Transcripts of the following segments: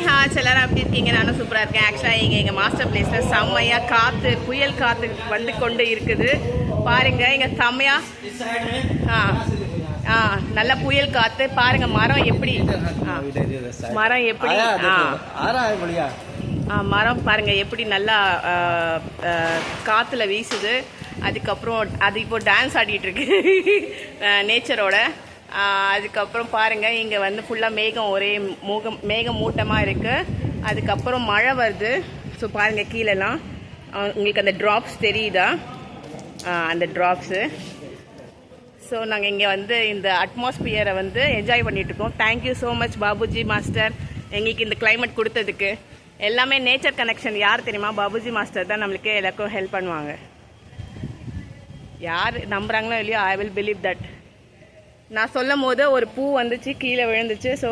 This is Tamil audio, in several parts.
ஹாய் எல்லாரும் அப்படி இருக்கீங்க? நானும் சூப்பராக இருக்கேன். ஆக்சுவலாக எங்கள் மாஸ்டர் பிளேஸில் செம்மையாக காற்று, புயல் காற்று வந்து கொண்டு இருக்குது. பாருங்க இங்கே செம்மையாக நல்ல புயல் காற்று. பாருங்க மரம் எப்படி மரம் எப்படி மரம் பாருங்க எப்படி நல்லா காற்றுல வீசுது. அதுக்கப்புறம் அது இப்போ டான்ஸ் ஆடிட்டு இருக்கு நேச்சரோட. அதுக்கப்புறம் பாருங்கள் இங்கே வந்து ஃபுல்லாக மேகம், ஒரே மேகம் மூட்டமாக இருக்குது. அதுக்கப்புறம் மழை வருது. ஸோ பாருங்கள் கீழெல்லாம் உங்களுக்கு அந்த ட்ராப்ஸ் தெரியுதா? அந்த ட்ராப்ஸு. ஸோ நாங்கள் இங்கே வந்து இந்த அட்மாஸ்பியரை வந்து என்ஜாய் பண்ணிகிட்ருக்கோம். Thank you so much Babuji master எங்களுக்கு இந்த கிளைமேட் கொடுத்ததுக்கு. எல்லாமே நேச்சர் கனெக்ஷன். யார் தெரியுமா? பாபுஜி மாஸ்டர் தான் நம்மளுக்கு எல்லாருக்கும் ஹெல்ப் பண்ணுவாங்க. யார் நம்புகிறாங்களோ இல்லையோ, ஐ வில் பிலீவ் தட். நான் சொல்லும் போது ஒரு பூ வந்துச்சு, கீழே விழுந்துச்சு. ஸோ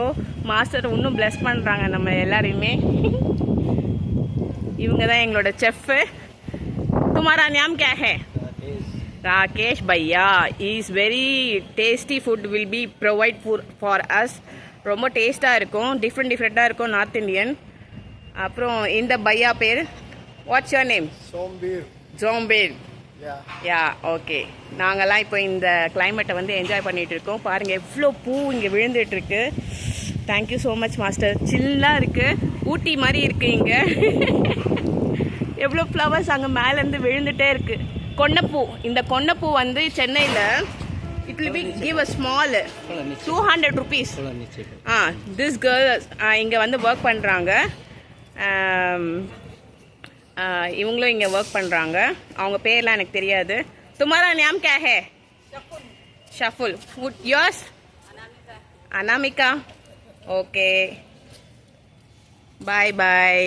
மாஸ்டர் இன்னும் பிளஸ் பண்ணுறாங்க நம்ம எல்லாரையுமே. இவங்க தான் எங்களோட செஃப்பு. तुम्हारा नाम क्या है? राकेश भैया. Is very tasty food will be provide for us. ரொம்ப டேஸ்ட்டாக இருக்கும், டிஃப்ரெண்ட்டாக இருக்கும், நார்த் இண்டியன். அப்புறம் இந்த பையா பேர் வாட்ஸ் யுவர் நேம்? ஜோம்பீர். Yeah okay. நாங்கள்லாம் இப்போ இந்த கிளைமேட்டை வந்து என்ஜாய் பண்ணிகிட்டு இருக்கோம். பாருங்கள் எவ்வளோ பூ இங்கே விழுந்துட்டுருக்கு. Thank you so much master. சில்லாக இருக்குது, ஊட்டி மாதிரி இருக்குது இங்கே. எவ்வளோ ஃப்ளவர்ஸ் அங்கே மேலேருந்து விழுந்துகிட்டே இருக்குது. கொன்னைப்பூ. இந்த கொன்னைப்பூ வந்து சென்னையில் it will be give a small 200 rupees. This girls இங்கே வந்து ஒர்க் பண்ணுறாங்க. இவங்களும் இங்கே ஒர்க் பண்ணுறாங்க. அவங்க பேர்லாம் எனக்கு தெரியாது. तुम्हारा नाम क्या है? ஷஃபுல். யோர்ஸ்? அனாமிகா. ஓகே பாய் பாய்.